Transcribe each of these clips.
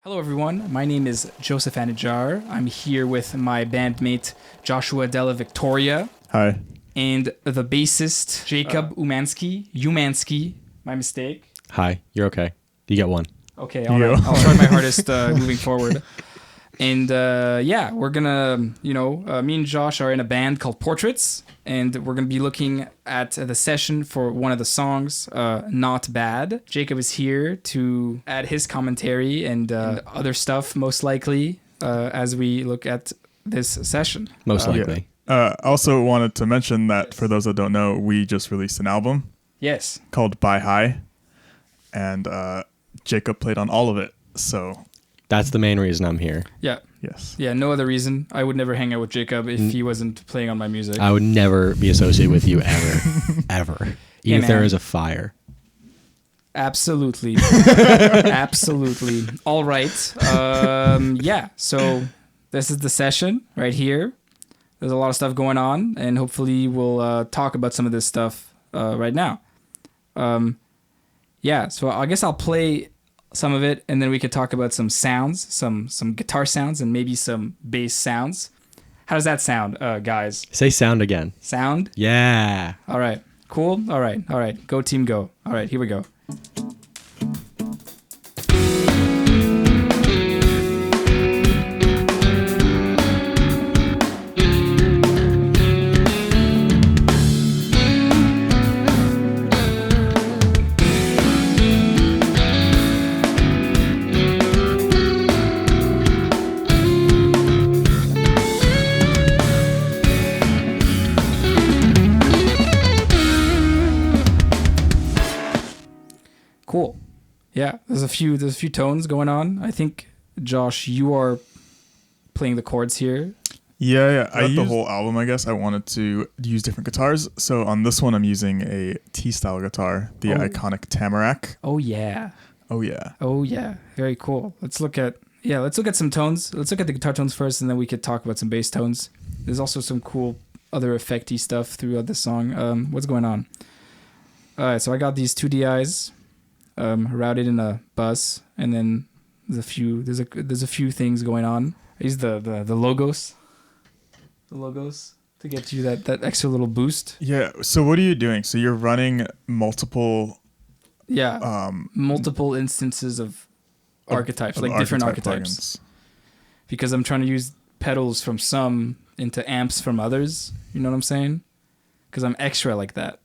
Hello, everyone. My name is Joseph Anajar. I'm here with my bandmate Joshua Della Victoria Hi. and the bassist Jacob Umansky. My mistake. Hi, you're okay. You get one. Okay, all right. I'll try my hardest moving forward. And we're gonna, me and Josh are in a band called Portraits, and we're gonna be looking at the session for one of the songs, Not Bad. Jacob is here to add his commentary and other stuff, most likely, as we look at this session. Most likely. Also wanted to mention that for those that don't know, we just released an album Yes. called Buy High, and Jacob played on all of it. So That's the main reason I'm here. Yeah. yes. Yeah, no other reason. I would never hang out with Jacob if he wasn't playing on my music. I would never be associated with you ever. Ever. Even if there man. is a fire. Absolutely. Absolutely. All right. So this is the session right here. There's a lot of stuff going on, and hopefully we'll talk about some of this stuff right now. So I guess I'll play some of it, and then we could talk about some sounds, some guitar sounds, and maybe some bass sounds. How does that sound, guys? Say sound again. Sound? Yeah. All right. Cool? All right. Go team go. All right, here we go. Cool. Yeah, there's a few tones going on. I think, Josh, you are playing the chords here. Yeah. Throughout the whole album, I guess I wanted to use different guitars. So on this one, I'm using a T-style guitar, the iconic Tamarack. Oh yeah. Oh yeah. Oh yeah. Very cool. Let's look at some tones. Let's look at the guitar tones first, and then we could talk about some bass tones. There's also some cool other effecty stuff throughout the song. What's going on? All right, so I got these two DIs. Routed in a bus, and then there's a few things going on. I use the logos to get you that extra little boost. Yeah. So what are you doing? So you're running multiple multiple instances of archetypes, like different archetypes, plugins. because I'm trying to use pedals from some into amps from others. You know what I'm saying? Because I'm extra like that.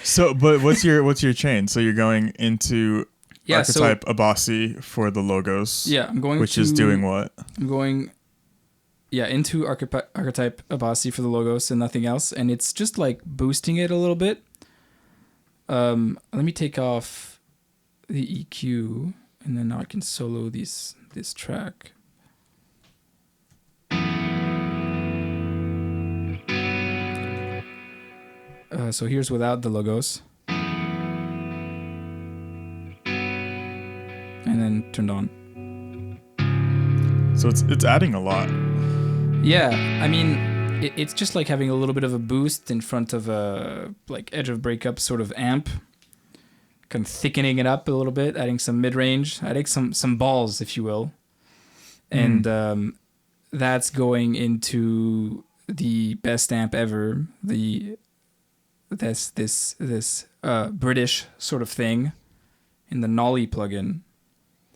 So, but what's your chain? So you're going into archetype Abasi for the logos. Yeah, I'm going which is doing what? I'm going into archetype Abasi for the logos and nothing else, and it's just like boosting it a little bit. Let me take off the EQ, and then now I can solo this track. So here's without the logos. And then turned on. So it's adding a lot. Yeah, I mean, it's just like having a little bit of a boost in front of a like edge of breakup sort of amp. Kind of thickening it up a little bit, adding some mid-range, adding some balls, if you will. And that's going into the best amp ever, this British sort of thing in the Nolly plugin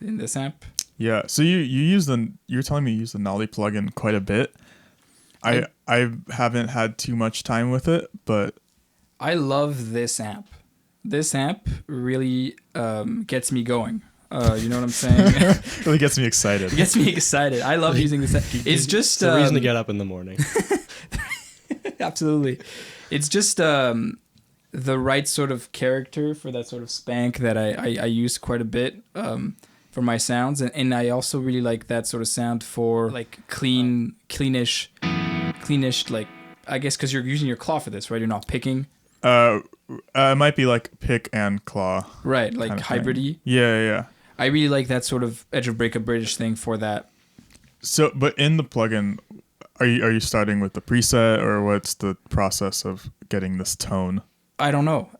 in this amp. Yeah. So you're telling me you use the Nolly plugin quite a bit. I haven't had too much time with it, but I love this amp. This amp really gets me going. You know what I'm saying? really gets me excited. It gets me excited. I love using this amp. It's just the reason to get up in the morning. Absolutely. It's just the right sort of character for that sort of spank that I use quite a bit for my sounds. And I also really like that sort of sound for like cleanish, like, I guess because you're using your claw for this, right? You're not picking. It might be like pick and claw. Right, like hybrid-y. Yeah. I really like that sort of edge of breakup British thing for that. So, but in the plugin, are you starting with the preset, or what's the process of getting this tone? I don't know.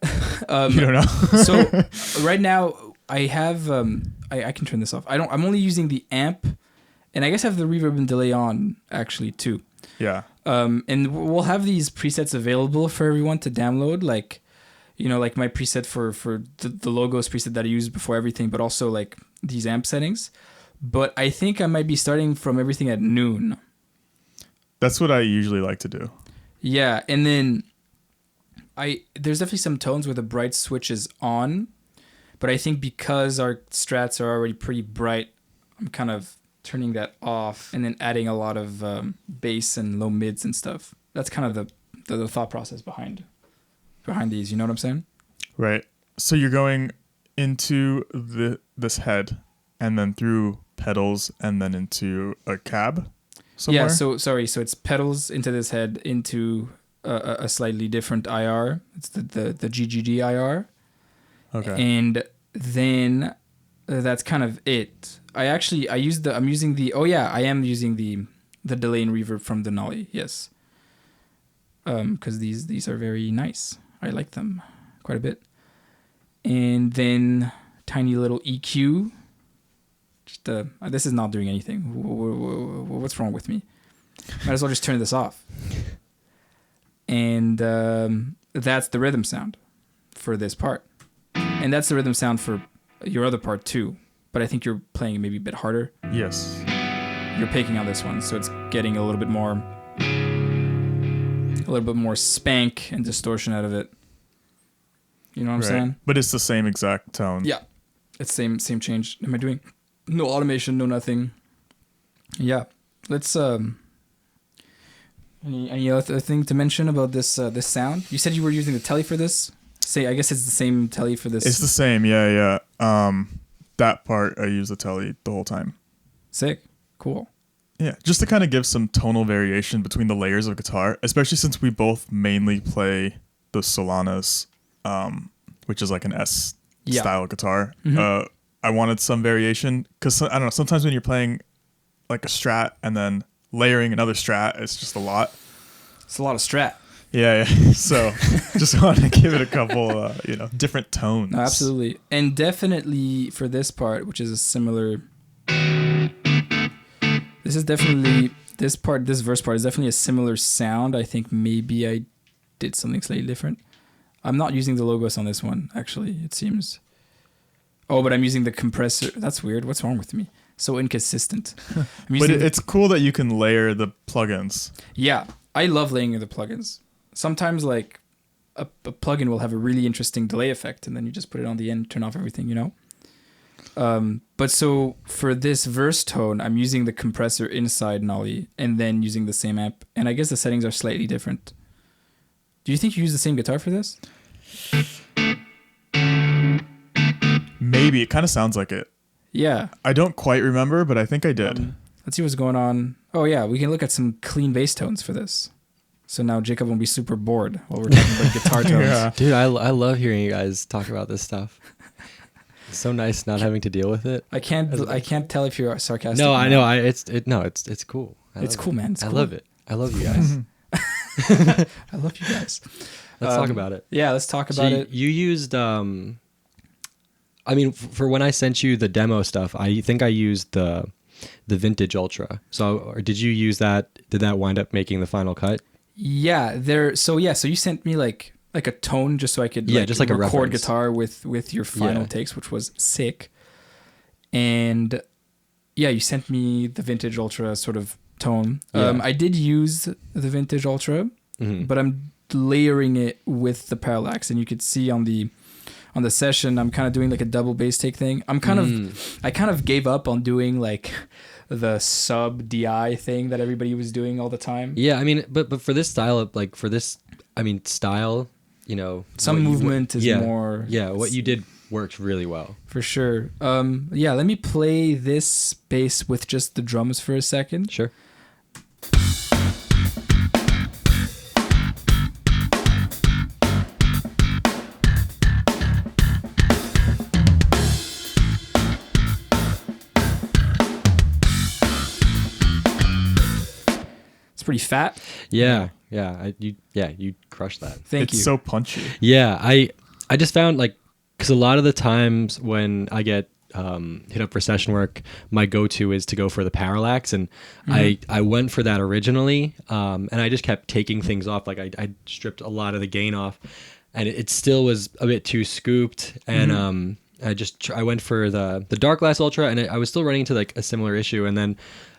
You don't know? So right now I I can turn this off. I'm only using the amp, and I guess I have the reverb and delay on actually too. Yeah. And we'll have these presets available for everyone to download, like, you know, like my preset for the logos preset that I used before everything, but also like these amp settings. But I think I might be starting from everything at noon. That's what I usually like to do. Yeah, and then there's definitely some tones where the bright switch is on, but I think because our strats are already pretty bright, I'm kind of turning that off and then adding a lot of bass and low mids and stuff. That's kind of the thought process behind these. You know what I'm saying? Right. So you're going into this head and then through pedals and then into a cab somewhere? Yeah, so it's pedals into this head into a slightly different IR. It's the GGD IR. Okay. And then that's kind of it. I am using the delay and reverb from Denali. Yes. Because these are very nice. I like them quite a bit. And then tiny little EQ. Just this is not doing anything. What's wrong with me? Might as well just turn this off. And that's the rhythm sound for this part. And that's the rhythm sound for your other part too. But I think you're playing it maybe a bit harder. Yes. You're picking on this one, so it's getting a little bit more spank and distortion out of it. You know what I'm saying? But it's the same exact tone. Yeah. It's same change. Am I doing no automation, no nothing? Yeah. Let's any other thing to mention about this sound? You said you were using the telly for this? I guess it's the same telly for this. It's the same, yeah. That part I use the telly the whole time. Sick. Cool. Yeah, just to kind of give some tonal variation between the layers of guitar, especially since we both mainly play the Solanas, which is like an S style guitar. Mm-hmm. I wanted some variation because I don't know. Sometimes when you're playing like a Strat and then layering another Strat, it's just a lot. It's a lot of Strat. Yeah. So just wanted to give it a couple, different tones. No, absolutely, and definitely for this part, which is a similar. This verse part is definitely a similar sound. I think maybe I did something slightly different. I'm not using the logos on this one, actually, it seems. Oh, but I'm using the compressor. That's weird. What's wrong with me? So inconsistent. But it's cool that you can layer the plugins. Yeah, I love layering the plugins. Sometimes, like, a plugin will have a really interesting delay effect, and then you just put it on the end, turn off everything, you know? But so for this verse tone, I'm using the compressor inside Nolly and then using the same amp. And I guess the settings are slightly different. Do you think you use the same guitar for this? Maybe. It kind of sounds like it. Yeah. I don't quite remember, but I think I did. Let's see what's going on. Oh, yeah. We can look at some clean bass tones for this. So now Jacob won't be super bored while we're talking about guitar tones. Yeah. Dude, I love hearing you guys talk about this stuff. It's so nice not having to deal with it. I can't tell if you're sarcastic. No, I know. It's cool. It's cool, man. It's I cool. love it. I love you guys. I love you guys. Let's talk about it. Yeah, let's talk about it. You used, for when I sent you the demo stuff, I think I used the Vintage Ultra. So, or did you use that? Did that wind up making the final cut? Yeah, so you sent me like a tone just so I could just like a record reference. guitar with your final takes, which was sick. And yeah, you sent me the Vintage Ultra sort of tone. Yeah. I did use the Vintage Ultra, but I'm layering it with the Parallax, and you could see on the session I'm kind of doing like a double bass take thing. I kind of gave up on doing like the sub DI thing that everybody was doing all the time. Yeah, I mean, but for this style, style, you know, some movement is more. Yeah, what you did worked really well. For sure. Yeah, let me play this bass with just the drums for a second. Sure. It's pretty fat. Yeah. You crushed that. Thank you. It's so punchy. Yeah, I just found, like, because a lot of the times when I get hit up for session work, my go-to is to go for the parallax, and I went for that originally, and I just kept taking things off. Like I stripped a lot of the gain off, and it still was a bit too scooped, and I went for the Dark Glass Ultra, and I was still running into like a similar issue, and then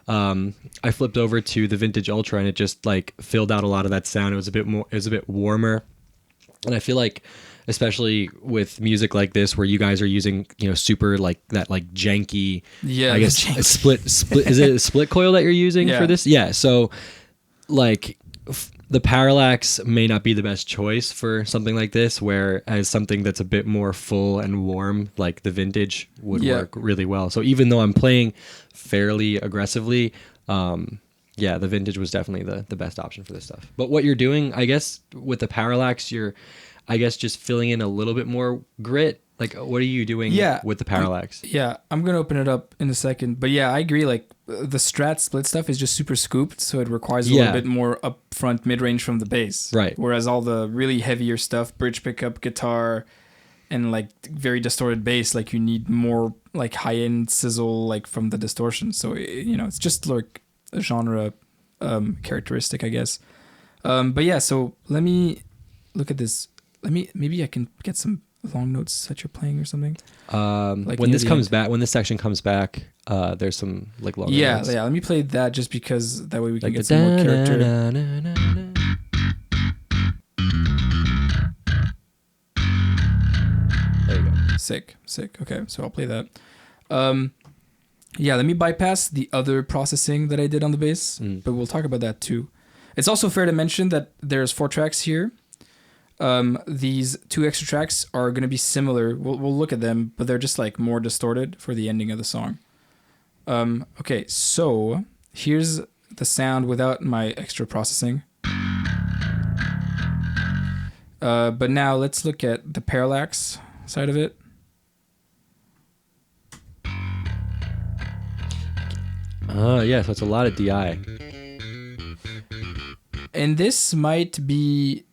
I flipped over to the Vintage Ultra, and it just like filled out a lot of that sound. It was a bit warmer, and I feel like, especially with music like this, where you guys are using, super like that, like janky, I guess janky. split. Is it a split coil that you're using for this? Yeah. So, like, the parallax may not be the best choice for something like this, whereas something that's a bit more full and warm, like the Vintage, would work really well. So even though I'm playing fairly aggressively, the Vintage was definitely the best option for this stuff. But what you're doing, I guess, with the parallax, you're, I guess, just filling in a little bit more grit. Like, what are you doing with the parallax? I'm going to open it up in a second. But yeah, I agree. Like, the Strat split stuff is just super scooped, so it requires a little bit more upfront mid-range from the bass. Right. Whereas all the really heavier stuff, bridge pickup, guitar, and like very distorted bass, like you need more like high-end sizzle like from the distortion. So, it's just like a genre characteristic, I guess. But yeah, so let me look at this. Maybe I can get some long notes that you're playing or something. Like when this comes back, when this section comes back, there's some like long notes. Yeah. Let me play that just because that way we can get some more character. There you go. Sick. Okay, so I'll play that. Let me bypass the other processing that I did on the bass, but we'll talk about that too. It's also fair to mention that there's 4 tracks here. These 2 extra tracks are going to be similar. We'll look at them, but they're just like more distorted for the ending of the song. Okay, so here's the sound without my extra processing. But now let's look at the parallax side of it. So it's a lot of DI. And this might be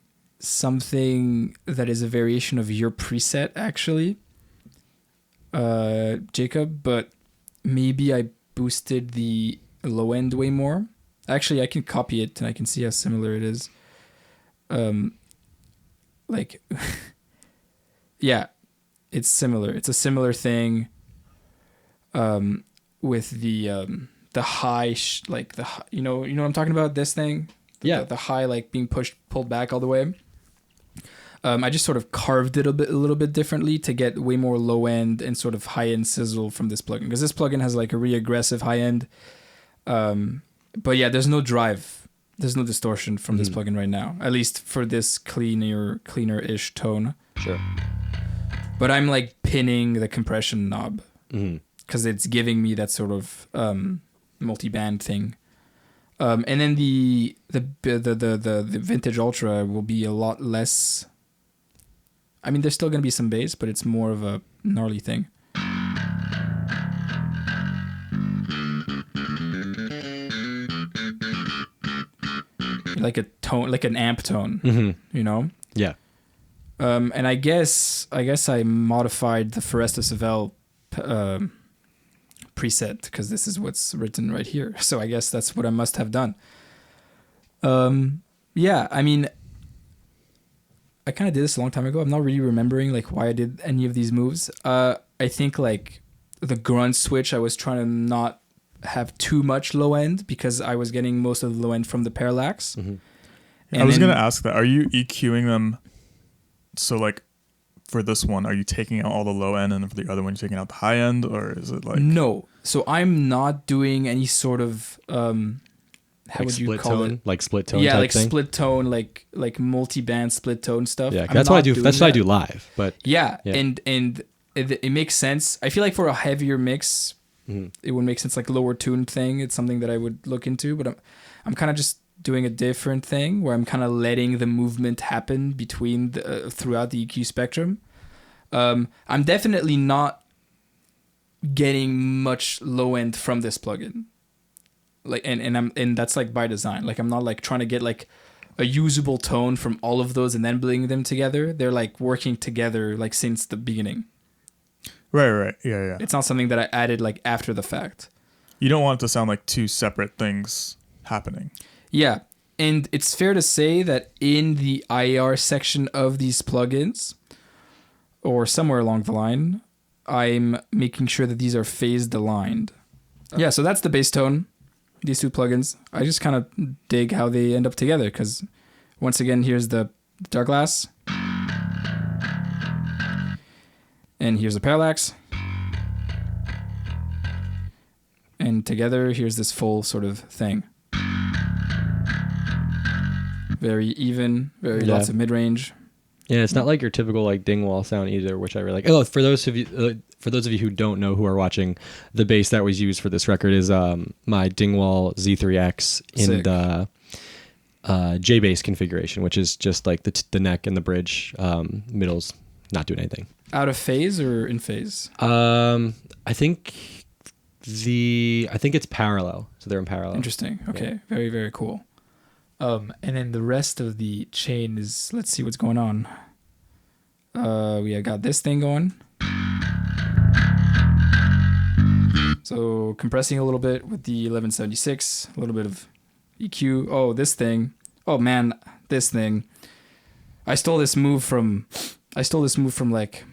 something that is a variation of your preset, actually, Jacob, but maybe I boosted the low end way more. Actually, I can copy it and I can see how similar it is. It's similar. It's a similar thing with the high, you know what I'm talking about? This thing? The high, like being pulled back all the way. I just sort of carved it a little bit differently to get way more low end and sort of high end sizzle from this plugin, because this plugin has like a really aggressive high end. But yeah, there's no drive, there's no distortion from this plugin right now, at least for this cleaner-ish tone. Sure. But I'm like pinning the compression knob because it's giving me that sort of multi-band thing. And then the Vintage Ultra will be a lot less. I mean, there's still going to be some bass, but it's more of a gnarly thing. Like a tone, like an amp tone, you know? Yeah. And I guess I modified the Foresta Seville preset because this is what's written right here. So I guess that's what I must have done. Yeah, I mean, I kind of did this a long time ago. I'm not really remembering like why I did any of these moves. I think like the grunt switch, I was trying to not have too much low end because I was getting most of the low end from the parallax. I was going to ask that. Are you EQing them? So like for this one, are you taking out all the low end, and for the other one, you're taking out the high end, or is it like... No. So I'm not doing any sort of... how like would you call tone? it? Like split tone Yeah, type like thing? split tone, like multi-band split tone stuff. Yeah, that's what I do. That's what I do live. But yeah. And it makes sense. I feel like for a heavier mix, it would make sense, like lower tuned thing. It's something that I would look into, but I'm kind of just doing a different thing where I'm kind of letting the movement happen between throughout the EQ spectrum. I'm definitely not getting much low end from this plugin. Like and that's like by design. Like I'm not like trying to get like a usable tone from all of those and then blending them together. They're like working together like since the beginning. Right. Yeah. It's not something that I added like after the fact. You don't want it to sound like two separate things happening. Yeah. And it's fair to say that in the IAR section of these plugins, or somewhere along the line, I'm making sure that these are phased aligned. Yeah, so that's the bass tone, these two plugins. I just kind of dig how they end up together because, once again, here's the Darkglass. And here's the Parallax. And together, here's this full sort of thing. Very even, lots of mid-range. Yeah, it's not like your typical like Dingwall sound either, which I really like. Oh, for those of you who don't know who are watching, the bass that was used for this record is my Dingwall Z3X in Sick. the J bass configuration, which is just like the neck and the bridge, middles not doing anything. Out of phase or in phase? I think it's parallel, so they're in parallel. Interesting. Okay, yeah. Very, very cool. And then the rest of the chain is, let's see what's going on. We got this thing going. So compressing a little bit with the 1176, a little bit of EQ. Oh, this thing. Oh man, this thing. I stole this move from like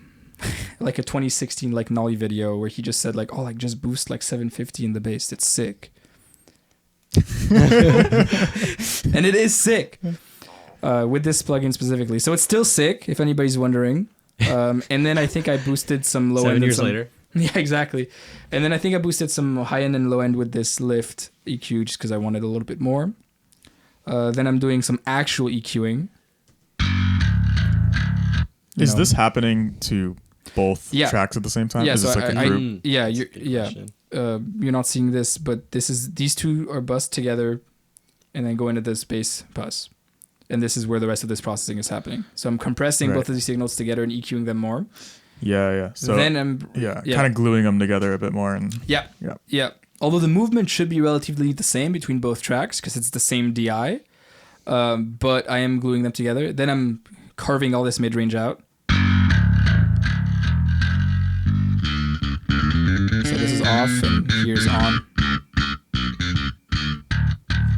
like a 2016 like Nolly video where he just said like, oh, like just boost like 750 in the bass. It's sick. And it is sick with this plugin specifically. So it's still sick if anybody's wondering. And then I think I boosted some low 7 end. years later. Yeah, exactly. And then I think I boosted some high end and low end with this lift EQ just because I wanted a little bit more. Then I'm doing some actual EQing. Is this happening to both tracks at the same time? Yeah, is so this like a group? You're not seeing this, but these two are bussed together and then go into this bass bus. And this is where the rest of this processing is happening. So I'm compressing both of these signals together and EQing them more. Yeah. So then I'm kind of gluing them together a bit more. And yeah. Although the movement should be relatively the same between both tracks because it's the same DI, but I am gluing them together. Then I'm carving all this mid-range out. So this is off and here's on.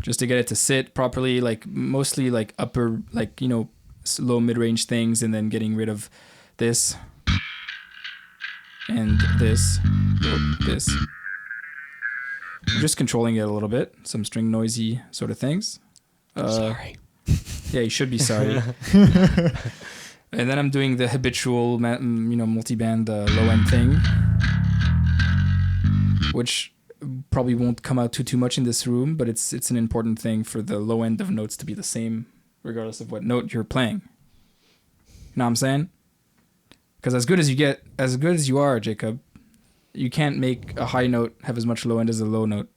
Just to get it to sit properly, like mostly like upper, like, low mid-range things, and then getting rid of this and this. I'm just controlling it a little bit. Some string noisy sort of things. Sorry. Yeah, you should be sorry. And then I'm doing the habitual, multi-band low-end thing, which probably won't come out too much in this room, but it's an important thing for the low end of notes to be the same, regardless of what note you're playing. You know what I'm saying? Because as good as you are, Jacob, you can't make a high note have as much low end as a low note.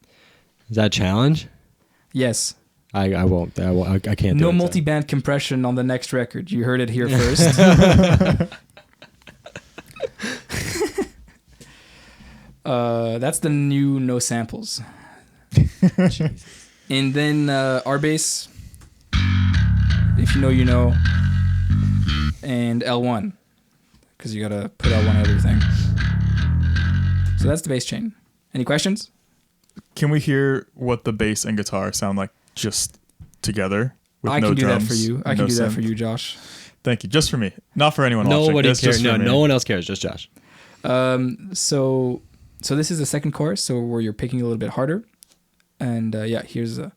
Is that a challenge? Yes. I won't. I can't do it. No multi-band compression on the next record. You heard it here first. That's the new no samples. And then R bass, if you know, you know, and L1, because you gotta put L1 on everything. So that's the bass chain. Any questions? Can we hear what the bass and guitar sound like just together? With I no can do drums, that for you. I can do that for you, Josh. Thank you. Just for me, not for anyone watching. Nobody It's cares. just for me. No one else cares. Just Josh. So this is the second chorus, so where you're picking a little bit harder, and here's a.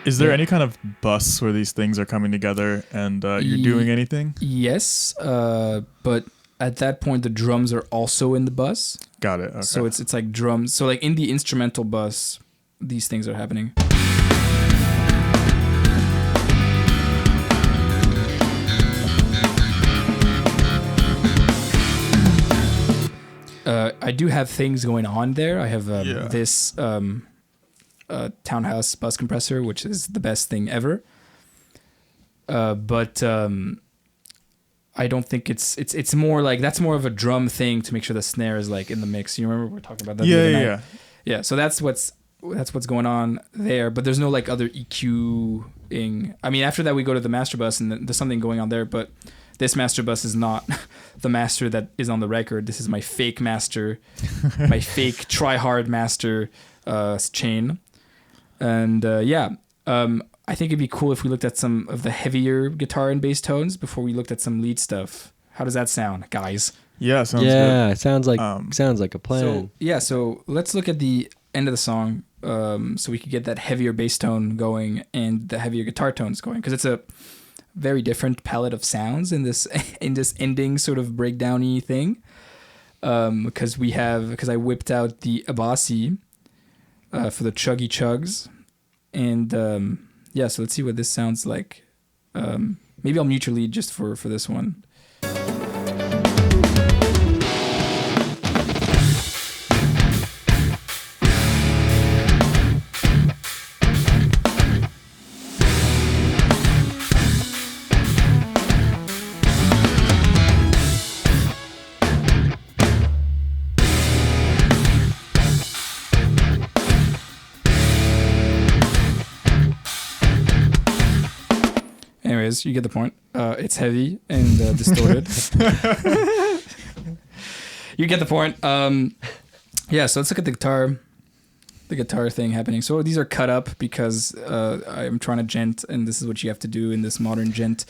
Is there any kind of bus where these things are coming together and you're doing anything? Yes, but at that point the drums are also in the bus. Got it. Okay. So it's like drums. So like in the instrumental bus, these things are happening. I do have things going on there. I have this Townhouse bus compressor, which is the best thing ever. But I don't think it's more like that's more of a drum thing to make sure the snare is like in the mix. You remember we were talking about that? Yeah. Yeah. So that's that's what's going on there. But there's no like other EQing. I mean, after that we go to the master bus and there's something going on there. But this master bus is not the master that is on the record. This is my fake master, my fake try hard master chain. And I think it'd be cool if we looked at some of the heavier guitar and bass tones before we looked at some lead stuff. How does that sound, guys? Yeah, sounds good. Yeah, it sounds like a plan. So let's look at the end of the song, so we could get that heavier bass tone going and the heavier guitar tones going, because it's a very different palette of sounds in this ending sort of breakdowny thing. Because I whipped out the Abasi for the chuggy chugs, and so let's see what this sounds like. Maybe I'll mute your lead just for this one. Anyways, you get the point. It's heavy and distorted. You get the point. So let's look at the guitar thing happening. So these are cut up because I'm trying to gent, and this is what you have to do in this modern gent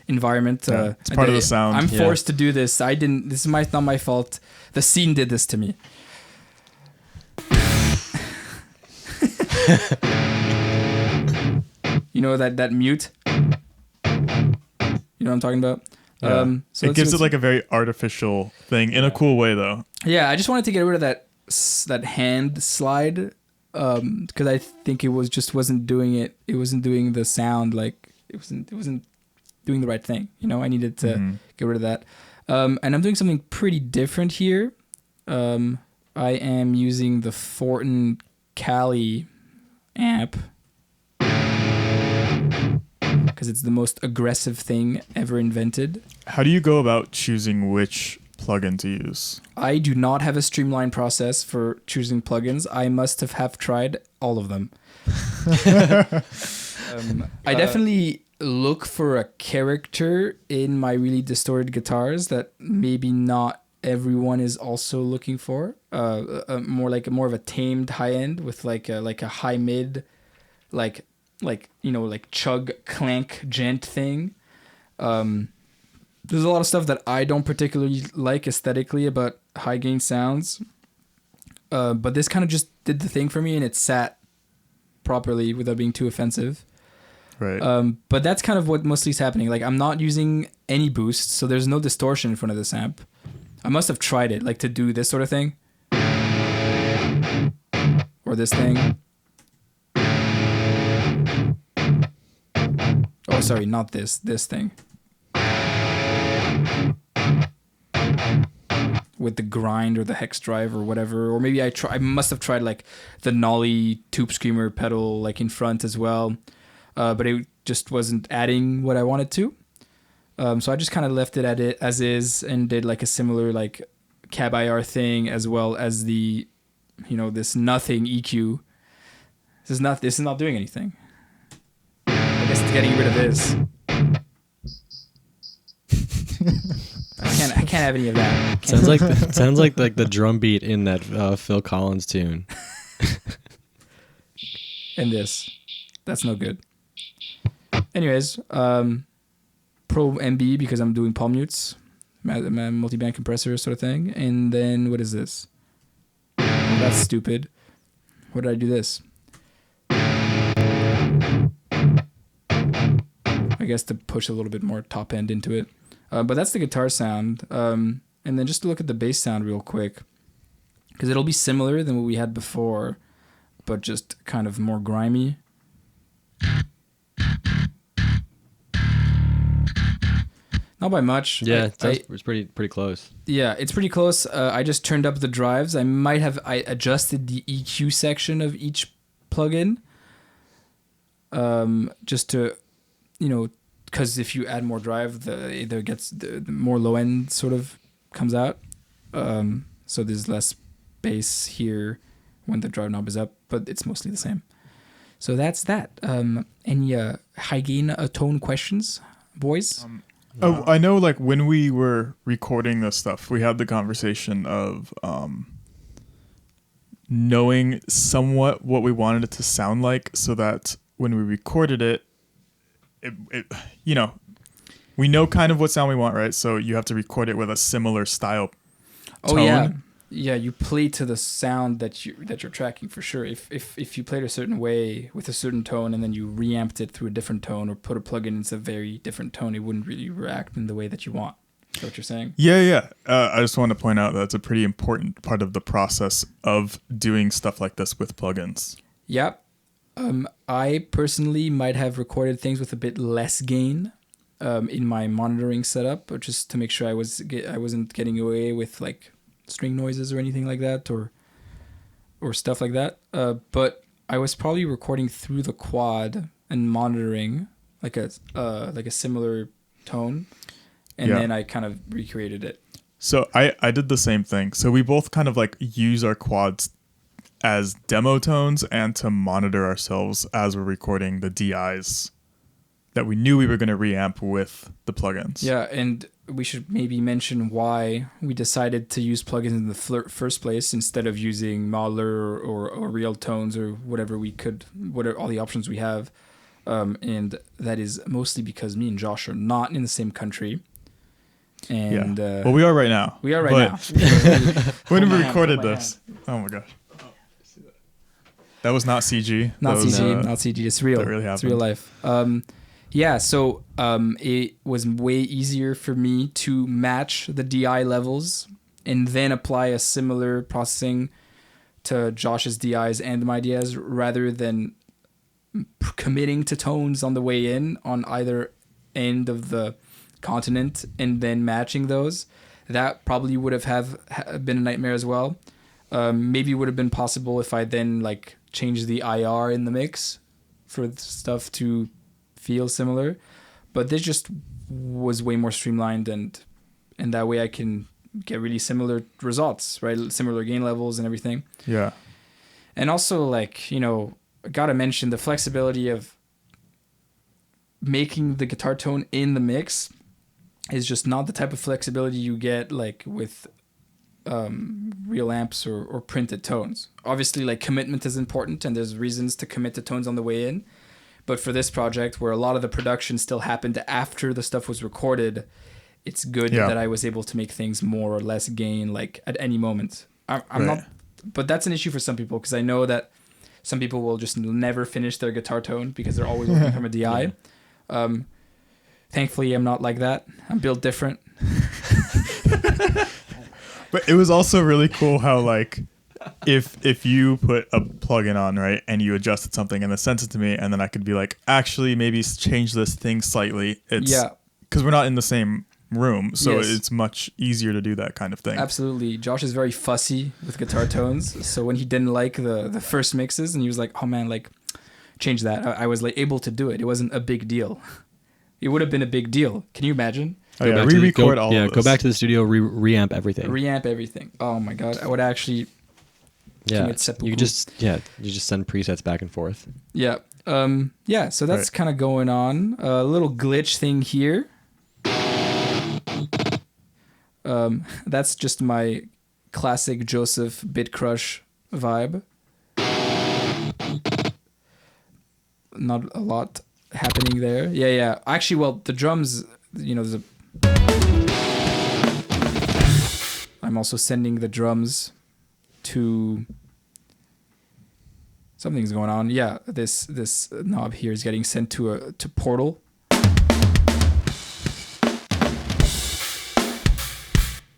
environment. It's part of the sound. I'm forced to do this. This is not my fault. The scene did this to me. You know that mute? You know what I'm talking about? Yeah. So it gives it like a very artificial thing in a cool way, though. Yeah, I just wanted to get rid of that hand slide, because I think it wasn't doing it. It wasn't doing the sound, like it wasn't doing the right thing. You know, I needed to get rid of that. And I'm doing something pretty different here. I am using the Fortin Cali amp, because it's the most aggressive thing ever invented. How do you go about choosing which plugin to use? I do not have a streamlined process for choosing plugins. I must have tried all of them. I definitely look for a character in my really distorted guitars that maybe not everyone is also looking for. More of a tamed high end with like a high mid, like chug clank gent thing. There's a lot of stuff that I don't particularly like aesthetically about high gain sounds, but this kind of just did the thing for me, and it sat properly without being too offensive. Right. But that's kind of what mostly is happening. Like, I'm not using any boosts, so there's no distortion in front of this amp. I must have tried it, like to do this sort of thing, or this thing. Oh, sorry, not this thing. With the grind or the hex drive or whatever, or maybe I must have tried like the Nolly Tube Screamer pedal like in front as well, but it just wasn't adding what I wanted to. So I just kind of left it at it as is and did like a similar like cab IR thing, as well as the, this nothing EQ. This is not doing anything. I guess it's getting rid of this. I can't have any of that. Sounds like the drum beat in that Phil Collins tune. And this, that's no good. Anyways, Pro MB because I'm doing palm mutes, multi-band compressor sort of thing, and then what is this? Oh, that's stupid. What did I do this? I guess to push a little bit more top end into it. But that's the guitar sound. And then just to look at the bass sound real quick, because it'll be similar than what we had before, but just kind of more grimy. Not by much. Yeah, it's pretty close. Yeah, it's pretty close. I just turned up the drives. I adjusted the EQ section of each plugin, just to, because if you add more drive, the more low end sort of comes out. So there's less bass here when the drive knob is up, but it's mostly the same. So that's that. Any high gain tone questions, boys? Oh, I know, like, when we were recording this stuff, we had the conversation of knowing somewhat what we wanted it to sound like, so that when we recorded it, you know, we know kind of what sound we want, right? So you have to record it with a similar style tone. Oh yeah, you play to the sound that you're tracking for sure. If you played a certain way with a certain tone and then you reamped it through a different tone or put a plugin into a very different tone, it wouldn't really react in the way that you want. Is that what you're saying? Yeah. I just want to point out that's a pretty important part of the process of doing stuff like this with plugins. Yep. I personally might have recorded things with a bit less gain in my monitoring setup, or just to make sure I wasn't getting away with like string noises or anything like that, or stuff like that. But I was probably recording through the quad and monitoring like a similar tone, and then I kind of recreated it. So I did the same thing. So we both kind of like use our quads as demo tones and to monitor ourselves as we're recording the DIs that we knew we were going to reamp with the plugins. Yeah, and we should maybe mention why we decided to use plugins in the first place instead of using modeler or real tones or whatever all the options we have. And that is mostly because me and Josh are not in the same country. And well, we are right now. We are right now. When we recorded this, oh my gosh. That was not CG. Not that CG. Was, Not CG. It's real. That really happened. It's real life. Yeah. So it was way easier for me to match the DI levels and then apply a similar processing to Josh's DIs and my DIs rather than committing to tones on the way in on either end of the continent and then matching those. That probably would have been a nightmare as well. Maybe it would have been possible if I then like changed the IR in the mix for stuff to feel similar, but this just was way more streamlined, and that way I can get really similar results, right? Similar gain levels and everything. Yeah. And also, like, you know, I gotta mention the flexibility of making the guitar tone in the mix is just not the type of flexibility you get like with real amps or printed tones. Obviously, like, commitment is important and there's reasons to commit to tones on the way in, but for this project where a lot of the production still happened after the stuff was recorded, it's good that I was able to make things more or less gain like at any moment. I'm not, but that's an issue for some people, because I know that some people will just never finish their guitar tone because they're always looking from a DI. Thankfully, I'm not like that. I'm built different. But it was also really cool how, like, if you put a plugin on, right, and you adjusted something and then sent it to me, and then I could be like, actually, maybe change this thing slightly. Because we're not in the same room, so it's much easier to do that kind of thing. Absolutely. Josh is very fussy with guitar tones, so when he didn't like the first mixes and he was like, oh man, like, change that, I was like able to do it. It wasn't a big deal. It would have been a big deal. Can you imagine? Oh, yeah, re-record all of this. Go back to the studio, reamp everything. Reamp everything. Oh my god, I would actually you just send presets back and forth. Yeah. So that's kind of going on. A little glitch thing here. That's just my classic Joseph Bit Crush vibe. Not a lot happening there. Yeah. Actually, well, the drums, you know, I'm also sending the drums to... Something's going on. Yeah, this knob here is getting sent to Portal.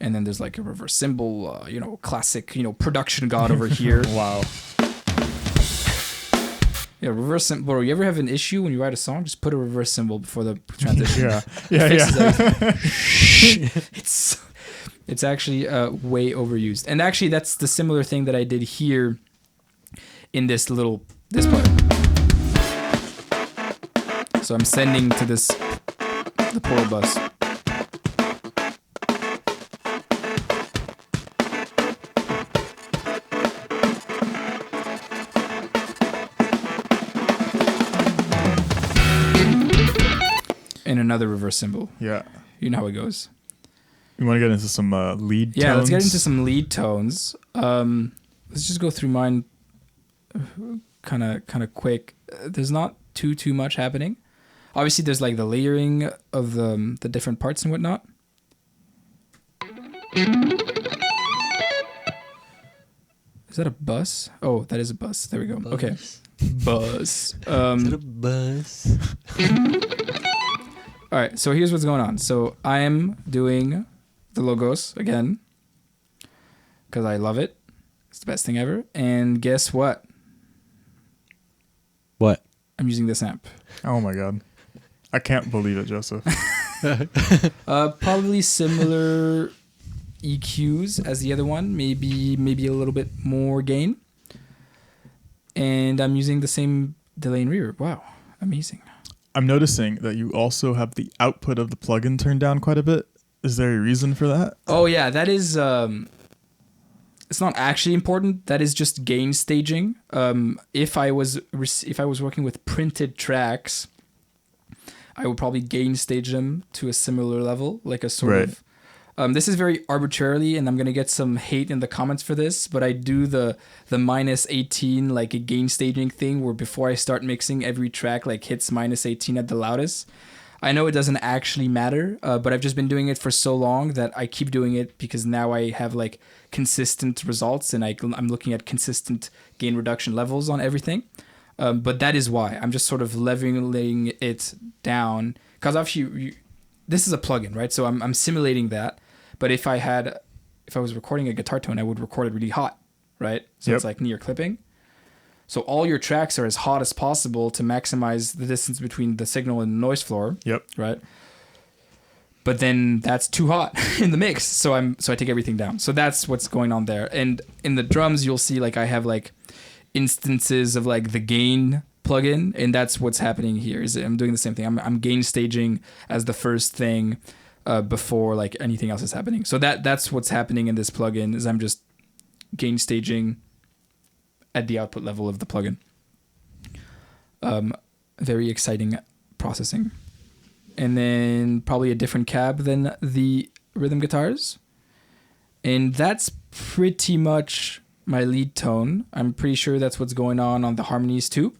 And then there's like a reverse cymbal, classic, production god over here. Wow. Yeah, reverse cymbal. Bro, you ever have an issue when you write a song? Just put a reverse cymbal before the transition. Yeah. It's actually way overused. And actually, that's the similar thing that I did here in this part. So I'm sending to the Portal bus. and another reverse cymbal. Yeah. You know how it goes. You want to get into some lead tones? Yeah, let's get into some lead tones. Let's just go through mine kind of quick. There's not too much happening. Obviously, there's like the layering of the different parts and whatnot. Is that a bus? Oh, that is a bus. There we go. Okay. Bus. Is that a bus? All right, so here's what's going on. So I am doing the logos again because I love it. It's the best thing ever. And guess what? What? I'm using this amp. Oh my god. I can't believe it, Joseph. Probably similar EQs as the other one. Maybe a little bit more gain. And I'm using the same delay and reverb. Wow, amazing. I'm noticing that you also have the output of the plugin turned down quite a bit. Is there a reason for that? Oh yeah, that is. It's not actually important. That is just gain staging. If I was working with printed tracks, I would probably gain stage them to a similar level, like a sort Right. of. This is very arbitrarily, and I'm gonna get some hate in the comments for this, but I do the -18 like a gain staging thing where before I start mixing, every track like hits -18 at the loudest. I know it doesn't actually matter, but I've just been doing it for so long that I keep doing it because now I have like consistent results and I'm looking at consistent gain reduction levels on everything. But that is why I'm just sort of leveling it down because obviously this is a plugin, right? So I'm simulating that. But if I was recording a guitar tone, I would record it really hot, right? So Yep. it's like near clipping. So all your tracks are as hot as possible to maximize the distance between the signal and the noise floor. Yep. Right. But then that's too hot in the mix. So I take everything down. So that's what's going on there. And in the drums, you'll see like I have like instances of like the gain plugin, and that's what's happening here. Is I'm doing the same thing. I'm gain staging as the first thing before like anything else is happening. So that's what's happening in this plugin is I'm just gain staging at the output level of the plugin. Very exciting processing. And then probably a different cab than the rhythm guitars. And that's pretty much my lead tone. I'm pretty sure that's what's going on the harmonies too.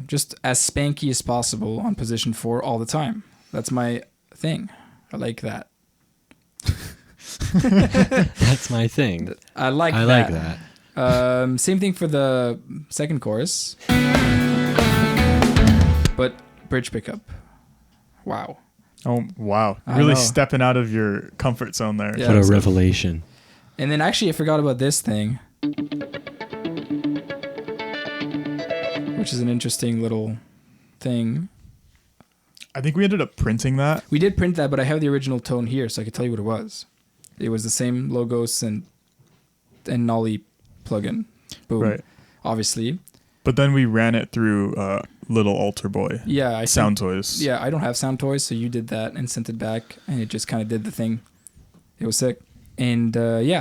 Just as spanky as possible on position 4 all the time. That's my thing. I like that. That's my thing. I like that. Same thing for the second chorus. But bridge pickup. Wow. Oh, wow. I Really know. stepping out of your comfort zone there. Yeah. What a so- revelation. And then actually I forgot about this thing. Which is an interesting little thing. I think we ended up printing that. We did print that, but I have the original tone here, so I could tell you what it was. It was the same Logos and Nolly plugin. Boom. Right. Obviously. But then we ran it through Little Alter Boy. Yeah. Sound Toys. Yeah, I don't have Sound Toys, so you did that and sent it back, and it just kind of did the thing. It was sick. And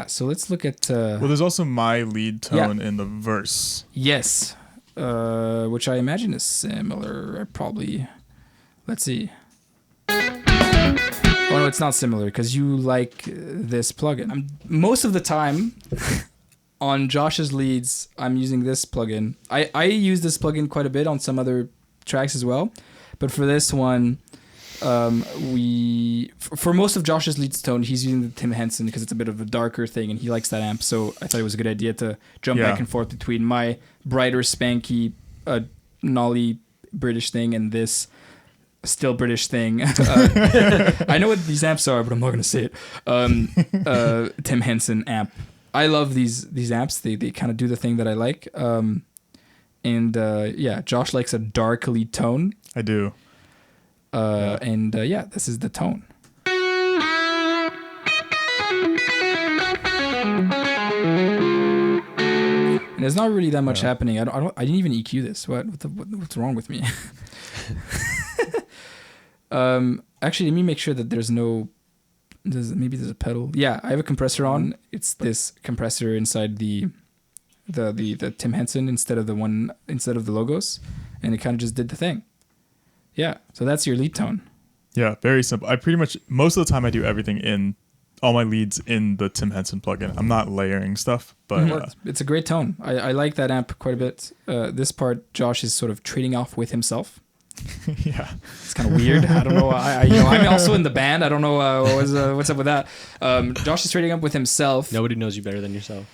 so let's look at... Well, there's also my lead tone in the verse. Yes. Which I imagine is similar. Probably. Let's see. Oh no, it's not similar because you like this plugin. Most of the time on Josh's leads, I'm using this plugin. I use this plugin quite a bit on some other tracks as well, but for this one, for most of Josh's leads tone, he's using the Tim Henson because it's a bit of a darker thing and he likes that amp. So I thought it was a good idea to jump back and forth between my brighter, spanky, Nolly British thing and this still British thing. I know what these amps are, but I'm not going to say it. Tim Henson amp. I love these amps. They kind of do the thing that I like. Josh likes a dark lead tone. I do. This is the tone. And there's not really that much happening. I didn't even EQ this. What's wrong with me? Actually, let me make sure that there's no Maybe there's a pedal. Yeah, I have a compressor on. It's this compressor inside the Tim Henson instead of the Logos, and it kind of just did the thing. Yeah, so that's your lead tone. Yeah, very simple. I pretty much most of the time I do everything in all my leads in the Tim Henson plugin. I'm not layering stuff, but It's a great tone. I like that amp quite a bit. This part, Josh is sort of trading off with himself. yeah, It's kind of weird. I don't know. I'm also in the band. I don't know what's up with that. Josh is trading up with himself. Nobody knows you better than yourself.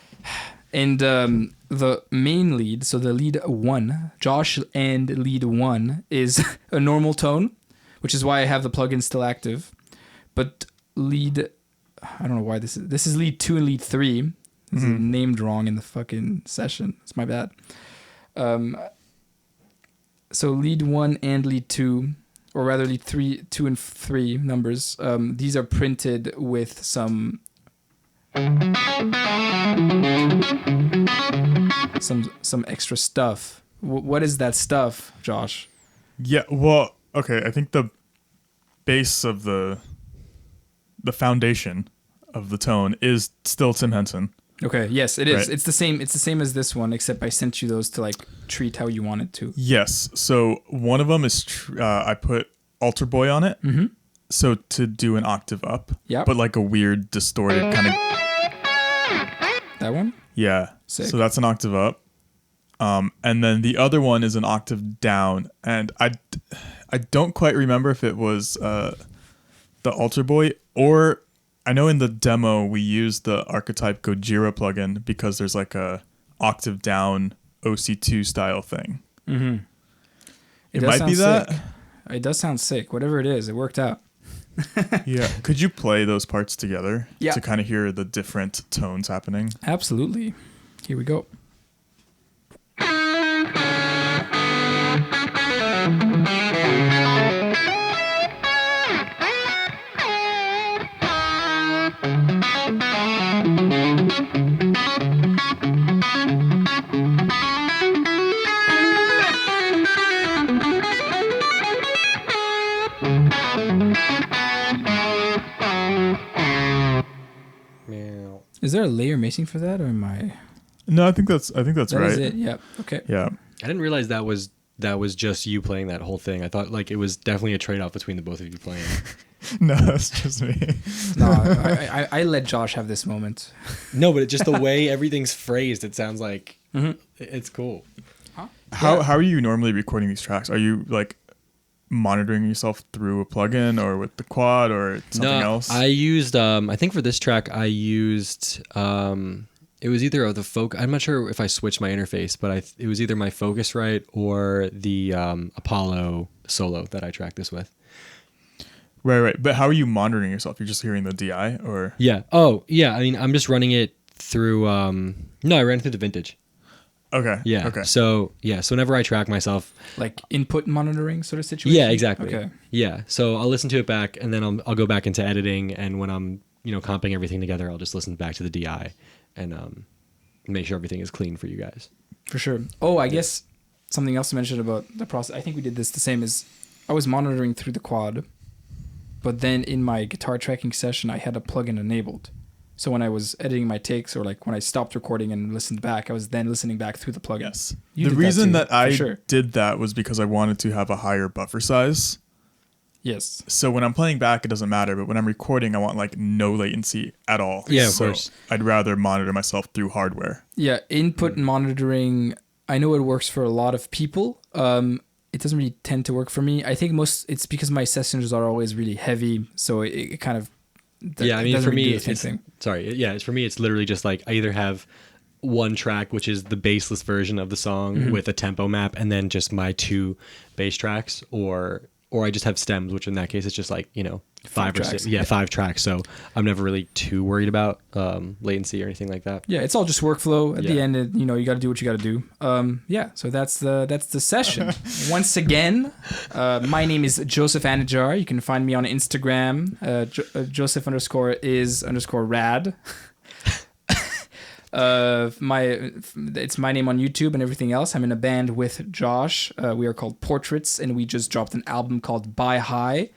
And the main lead, so the lead 1, Josh and lead 1 is a normal tone, which is why I have the plugin still active. But lead, I don't know why this is lead 2 and lead 3. This is named wrong in the fucking session. It's my bad. So lead 1 and lead 2, or rather lead 2 and 3 numbers, these are printed with some extra stuff. What is that stuff, Josh? yeah. Well, okay. I think the base of the foundation of the tone is still Tim Henson. Okay, yes, it is. Right. It's the same as this one, except I sent you those to like treat how you want it to. Yes. So one of them is I put Alter Boy on it. Mm-hmm. So to do an octave up. Yep. But like a weird distorted kind of. That one? Yeah. Sick. So that's an octave up. And then the other one is an octave down. And I don't quite remember if it was the Alter Boy, or I know in the demo we used the Archetype Gojira plugin because there's like a octave down OC2 style thing. Mm-hmm. It might be that. Sick. It does sound sick. Whatever it is, it worked out. Yeah. Could you play those parts together Yeah. to kind of hear the different tones happening? Absolutely. Here we go. Meow. Is there a layer mixing for that, or am I? No, I think that's That right. is it. Yep. Okay. Yeah. I didn't realize that was just you playing that whole thing. I thought like it was definitely a trade-off between the both of you playing. No, that's just me. No, I let Josh have this moment. No, but just the way everything's phrased, it sounds like Mhm. it's cool. How are you normally recording these tracks? Are you like monitoring yourself through a plugin or with the quad or something else? I used I think for this track I used it was either the Focus. I'm not sure if I switched my interface, but it was either my Focusrite or the Apollo Solo that I tracked this with. Right. But how are you monitoring yourself? You're just hearing the DI or? Yeah. Oh, yeah. I mean, I'm just running it through. No, I ran it through the Vintage. Okay. Yeah. Okay. So whenever I track myself, Like input monitoring sort of situation. yeah, exactly. Okay. Yeah. So I'll listen to it back, and then I'll go back into editing, and when I'm comping everything together, I'll just listen back to the DI, and make sure everything is clean for you guys. For sure. Oh, I guess something else to mention about the process. I think we did this the same as I was monitoring through the quad, but then in my guitar tracking session, I had a plugin enabled. So when I was editing my takes, or like when I stopped recording and listened back, I was then listening back through the plugin. Yes. You The did reason too, that I for sure. did that was because I wanted to have a higher buffer size. Yes. So when I'm playing back, it doesn't matter. But when I'm recording, I want like no latency at all. Yeah, of So course. I'd rather monitor myself through hardware. Yeah, input monitoring, I know it works for a lot of people. It doesn't really tend to work for me. I think it's because my sessions are always really heavy, so it kind of Yeah, I mean, doesn't for really me, do the same thing. for me, it's literally just like I either have one track, which is the bassless version of the song Mm-hmm. with a tempo map, and then just my 2 bass tracks, or I just have stems, which in that case, it's just like, 5 or tracks. 6. Yeah, 5 tracks. So I'm never really too worried about latency or anything like that. Yeah, it's all just workflow. At the Yeah. end, you got to do what you got to do. So that's the session. Once again, my name is Joseph Anajar. You can find me on Instagram. Joseph_is_rad. It's my name on YouTube and everything else. I'm in a band with Josh. We are called Portraits, and we just dropped an album called Buy High.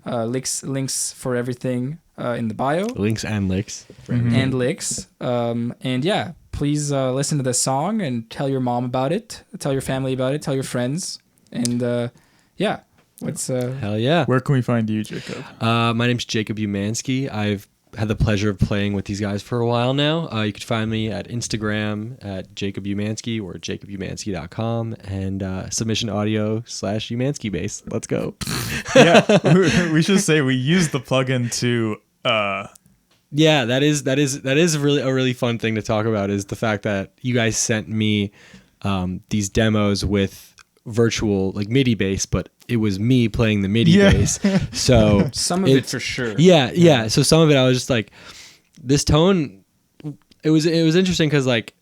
Links for everything in the bio. Links and licks. And licks. And yeah, please listen to this song and tell your mom about it. Tell your family about it. Tell your friends. And yeah, what's Hell yeah. Where can we find you, Jacob? My name's Jacob Umansky. I've had the pleasure of playing with these guys for a while now. You can find me at Instagram at Jacob Umansky or jacobumansky.com and submission audio /Umansky bass. Let's go. Yeah, we should say we use the plugin to. Yeah, that is really a really fun thing to talk about is the fact that you guys sent me these demos with virtual like MIDI bass, but it was me playing the MIDI bass. So some of it for sure. Yeah. So some of it I was just like, this tone. It was interesting because like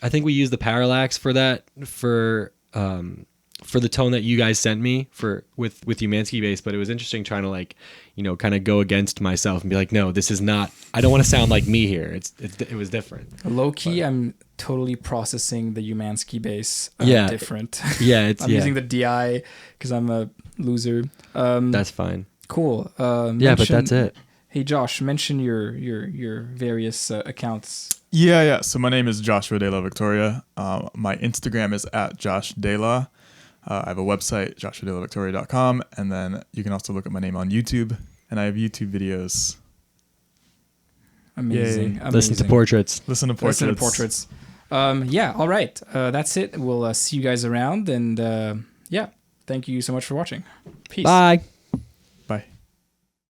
I think we used the parallax for that for the tone that you guys sent me with Umansky bass, but it was interesting trying to like, kind of go against myself and be like, no, this is not. I don't want to sound like me here. It was different. Low key, I'm totally processing the Umansky bass different. Yeah, I'm using the DI because I'm a loser. That's fine. Cool. Yeah, but that's it. Hey Josh, mention your various accounts. Yeah. So my name is Joshua De La Victoria. My Instagram is at Josh De La. I have a website, joshuadelavictoria.com, and then you can also look at my name on YouTube, and I have YouTube videos. Amazing. Listen to portraits. Listen to portraits. Yeah, all right. That's it. We'll see you guys around, and yeah, thank you so much for watching. Peace. Bye.